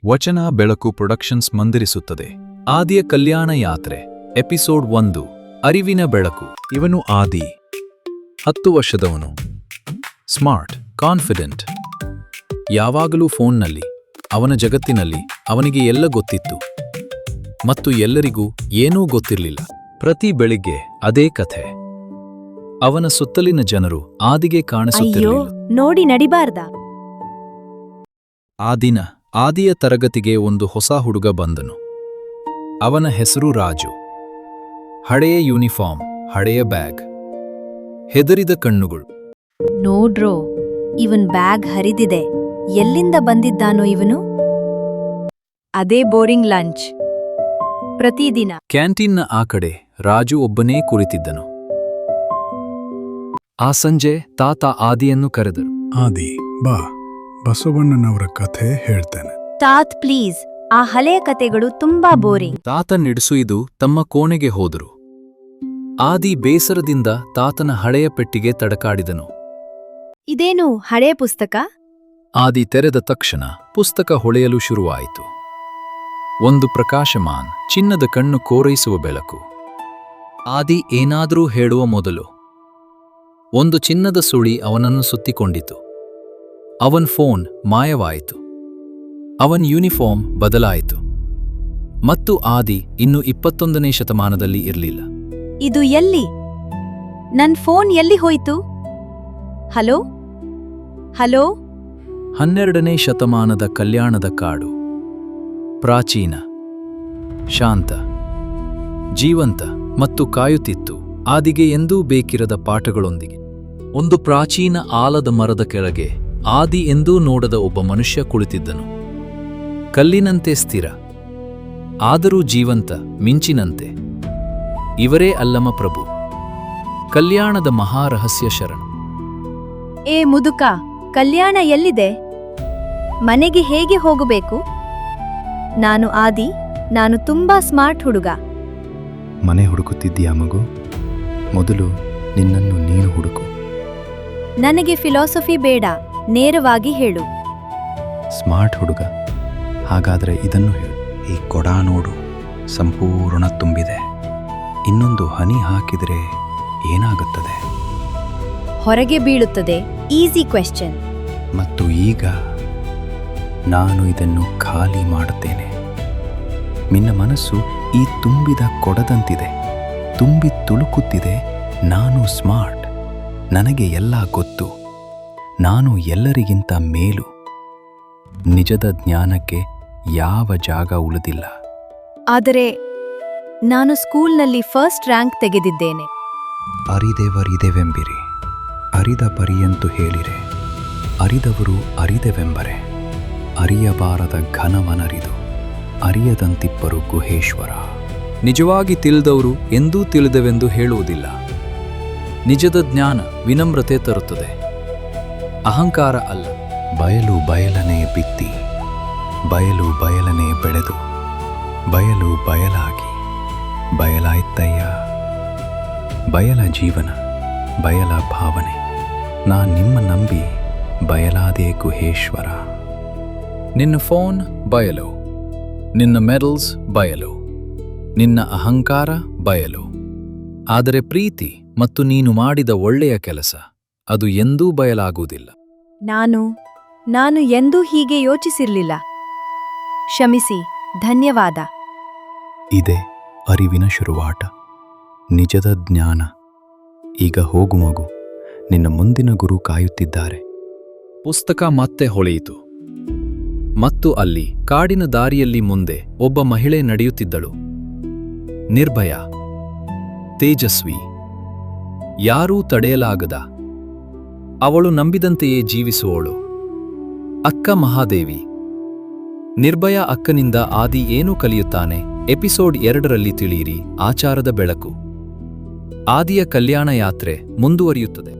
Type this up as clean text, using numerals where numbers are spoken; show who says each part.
Speaker 1: ವಚನ ಬೆಳಕು ಪ್ರೊಡಕ್ಷನ್ಸ್ ಮಂದಿರಿಸುತ್ತದೆ. ಆದಿಯ ಕಲ್ಯಾಣ ಯಾತ್ರೆ ಎಪಿಸೋಡ್ 1 ಅರಿವಿನ ಬೆಳಕು. ಇವನು ಆದಿ, 10 ವರ್ಷದವನು, ಸ್ಮಾರ್ಟ್, ಕಾನ್ಫಿಡೆಂಟ್, ಯಾವಾಗಲೂ ಫೋನ್ನಲ್ಲಿ, ಅವನ ಜಗತ್ತಿನಲ್ಲಿ ಅವನಿಗೆ ಎಲ್ಲ ಗೊತ್ತಿತ್ತು ಮತ್ತು ಎಲ್ಲರಿಗೂ ಏನೂ ಗೊತ್ತಿರಲಿಲ್ಲ. ಪ್ರತಿ ಬೆಳಿಗ್ಗೆ ಅದೇ ಕಥೆ. ಅವನ ಸುತ್ತಲಿನ ಜನರು ಆದಿಗೆ ಕಾಣಿಸುತ್ತಿರಲಿಲ್ಲ.
Speaker 2: ನೋಡಿ ನಡಿಬಾರ್ದ.
Speaker 1: ಆದಿಯ ತರಗತಿಗೆ ಒಂದು ಹೊಸ ಹುಡುಗ ಬಂದನು. ಅವನ ಹೆಸರು ರಾಜು. ಹಳೆಯ ಯೂನಿಫಾರ್ಮ್, ಹಳೆಯ ಬ್ಯಾಗ್, ಹೆದರಿದ ಕಣ್ಣುಗಳು.
Speaker 2: ನೋಡ್ರೋ, ಇವನ್ ಬ್ಯಾಗ್ ಹರಿದಿದೆ. ಎಲ್ಲಿಂದ ಬಂದಿದ್ದಾನೋ ಇವನು? ಅದೇ ಬೋರಿಂಗ್ ಲಂಚ್ ಪ್ರತಿದಿನ.
Speaker 1: ಕ್ಯಾಂಟೀನ್ನ ಆ ಕಡೆ ರಾಜು ಒಬ್ಬನೇ ಕುಳಿತಿದ್ದನು. ಆ ಸಂಜೆ ತಾತ ಆದಿಯನ್ನು ಕರೆದರು.
Speaker 3: ಆದಿ, ಬಾ, ಬಸವಣ್ಣನವರ ಕಥೆ ಹೇಳ್ತೇನೆ.
Speaker 2: ತಾತ್ ಪ್ಲೀಸ್, ಆ ಹಳೆಯ ಕತೆಗಳು ತುಂಬಾ ಬೋರಿಂಗ್.
Speaker 1: ತಾತ ನಿಡಿಸುಯಿದು ತಮ್ಮ ಕೋಣೆಗೆ ಹೋದರು. ಆದಿ ಬೇಸರದಿಂದ ತಾತನ ಹಳೆಯ ಪೆಟ್ಟಿಗೆ ತಡಕಾಡಿದನು.
Speaker 2: ಇದೇನು ಹಳೆಯ ಪುಸ್ತಕ?
Speaker 1: ಆದಿ ತೆರೆದ ತಕ್ಷಣ ಪುಸ್ತಕ ಹೊಳೆಯಲು ಶುರುವಾಯಿತು. ಒಂದು ಪ್ರಕಾಶಮಾನ್, ಚಿನ್ನದ ಕಣ್ಣು ಕೋರೈಸುವ ಬೆಳಕು. ಆದಿ ಏನಾದರೂ ಹೇಳುವ ಮೊದಲು ಒಂದು ಚಿನ್ನದ ಸುಳಿ ಅವನನ್ನು ಸುತ್ತಿಕೊಂಡಿತು. ಅವನ್ ಫೋನ್ ಮಾಯವಾಯಿತು. ಅವನ್ ಯೂನಿಫಾರ್ಮ್ ಬದಲಾಯಿತು. ಮತ್ತು ಆದಿ ಇನ್ನು 21ನೇ ಶತಮಾನದಲ್ಲಿ ಇರಲಿಲ್ಲ.
Speaker 2: ಇದು ಎಲ್ಲಿ? ನನ್ ಫೋನ್ ಎಲ್ಲಿ ಹೋಯ್ತು? Hello hello.
Speaker 1: 12ನೇ ಶತಮಾನದ ಕಲ್ಯಾಣದ ಕಾಡು. ಪ್ರಾಚೀನ, ಶಾಂತ, ಜೀವಂತ ಮತ್ತು ಕಾಯುತ್ತಿತ್ತು. ಆದಿಗೆ ಎಂದೂ ಬೇಕಿರದ ಪಾಠಗಳೊಂದಿಗೆ. ಒಂದು ಪ್ರಾಚೀನ ಆಲದ ಮರದ ಕೆಳಗೆ ಆದಿ ಎಂದೂ ನೋಡದ ಒಬ್ಬ ಮನುಷ್ಯ ಕುಳಿತಿದ್ದನು. ಕಲ್ಲಿನಂತೆ ಸ್ಥಿರ, ಆದರೂ ಜೀವಂತ, ಮಿಂಚಿನಂತೆ. ಇವರೇ ಅಲ್ಲಮ ಪ್ರಭು, ಕಲ್ಯಾಣದ ಮಹಾರಹಸ್ಯ ಶರಣ.
Speaker 2: ಏ ಮುದುಕ, ಕಲ್ಯಾಣ ಎಲ್ಲಿದೆ? ಮನೆಗೆ ಹೇಗೆ ಹೋಗಬೇಕು? ನಾನು ಆದಿ, ನಾನು ತುಂಬಾ ಸ್ಮಾರ್ಟ್ ಹುಡುಗ.
Speaker 4: ಮನೆ ಹುಡುಕುತ್ತಿದ್ದೀಯಾ ಮಗು? ಮೊದಲು ನಿನ್ನನ್ನು ನೀನು ಹುಡುಕು.
Speaker 2: ನನಗೆ ಫಿಲಾಸಫಿ ಬೇಡ, ನೇರವಾಗಿ ಹೇಳು.
Speaker 4: ಸ್ಮಾರ್ಟ್ ಹುಡುಗ, ಹಾಗಾದರೆ ಇದನ್ನು ಹೇಳು. ಈ ಕೊಡ ನೋಡು, ಸಂಪೂರ್ಣ ತುಂಬಿದೆ. ಇನ್ನೊಂದು ಹನಿ ಹಾಕಿದರೆ ಏನಾಗುತ್ತದೆ?
Speaker 2: ಹೊರಗೆ ಬೀಳುತ್ತದೆ. Easy question.
Speaker 4: ಮತ್ತು ಈಗ ನಾನು ಇದನ್ನು ಖಾಲಿ ಮಾಡುತ್ತೇನೆ. ನಿನ್ನ ಮನಸ್ಸು ಈ ತುಂಬಿದ ಕೊಡದಂತಿದೆ, ತುಂಬಿ ತುಳುಕುತ್ತಿದೆ. ನಾನು ಸ್ಮಾರ್ಟ್, ನನಗೆ ಎಲ್ಲ ಗೊತ್ತು, ನಾನು ಎಲ್ಲರಿಗಿಂತ ಮೇಲು. ನಿಜದ ಜ್ಞಾನಕ್ಕೆ ಯಾವ ಜಾಗ ಉಳಿದಿಲ್ಲ.
Speaker 2: ಆದರೆ ನಾನು ಸ್ಕೂಲ್ನಲ್ಲಿ ಫಸ್ಟ್ ರ್ಯಾಂಕ್ ತೆಗೆದಿದ್ದೇನೆ.
Speaker 4: ಅರಿದೆವರಿದೆವೆಂಬಿರಿ, ಅರಿದ ಪರಿಯಂತು ಹೇಳಿರೆ, ಅರಿದವರು ಅರಿದೆವೆಂಬರೆ. ಅರಿಯಬಾರದ ಘನವನರಿದು, ಅರಿಯದಂತಿಬ್ಬರು ಗುಹೇಶ್ವರ.
Speaker 1: ನಿಜವಾಗಿ ತಿಳಿದವರು ಎಂದೂ ತಿಳಿದವೆಂದು ಹೇಳುವುದಿಲ್ಲ. ನಿಜದ ಜ್ಞಾನ ವಿನಮ್ರತೆ ತರುತ್ತದೆ, ಅಹಂಕಾರ ಅಲ್ಲ.
Speaker 4: ಬಯಲು ಬಯಲನೆ ಬಿತ್ತಿ, ಬಯಲು ಬಯಲನೆ ಬೆಳೆದು, ಬಯಲು ಬಯಲಾಗಿ ಬಯಲಾಯ್ತಯ್ಯ. ಬಯಲ ಜೀವನ, ಬಯಲ ಭಾವನೆ. ನಾ ನಿಮ್ಮ ನಂಬಿ ಬಯಲಾದೆ ಗುಹೇಶ್ವರ.
Speaker 1: ನಿನ್ನ ಫೋನ್ ಬಯಲು, ನಿನ್ನ ಮೆಡಲ್ಸ್ ಬಯಲು, ನಿನ್ನ ಅಹಂಕಾರ ಬಯಲು. ಆದರೆ ಪ್ರೀತಿ ಮತ್ತು ನೀನು ಮಾಡಿದ ಒಳ್ಳೆಯ ಕೆಲಸ, ಅದು ಎಂದೂ ಬಯಲಾಗುವುದಿಲ್ಲ.
Speaker 2: ನಾನು ಎಂದೂ ಹೀಗೆ ಯೋಚಿಸಿರಲಿಲ್ಲ. ಕ್ಷಮಿಸಿ, ಧನ್ಯವಾದ.
Speaker 4: ಇದೇ ಅರಿವಿನ ಶುರುವಾಟ, ನಿಜದ ಜ್ಞಾನ. ಈಗ ಹೋಗು ಮಗು, ನಿನ್ನ ಮುಂದಿನ ಗುರು ಕಾಯುತ್ತಿದ್ದಾರೆ.
Speaker 1: ಪುಸ್ತಕ ಮತ್ತೆ ಹೊಳೆಯಿತು. ಮತ್ತು ಅಲ್ಲಿ ಕಾಡಿನ ದಾರಿಯಲ್ಲಿ ಮುಂದೆ ಒಬ್ಬ ಮಹಿಳೆ ನಡೆಯುತ್ತಿದ್ದಳು. ನಿರ್ಭಯ, ತೇಜಸ್ವಿ, ಯಾರೂ ತಡೆಯಲಾಗದ. ಅವಳು ನಂಬಿದಂತೆಯೇ ಜೀವಿಸುವವಳು. ಅಕ್ಕ ಮಹಾದೇವಿ. ನಿರ್ಭಯ ಅಕ್ಕನಿಂದ ಆದಿ ಏನು ಕಲಿಯುತ್ತಾನೆ? ಎಪಿಸೋಡ್ 2ರಲ್ಲಿ ತಿಳಿಯಿರಿ. ಆಚಾರದ ಬೆಳಕು. ಆದಿಯ ಕಲ್ಯಾಣ ಯಾತ್ರೆ ಮುಂದುವರಿಯುತ್ತದೆ.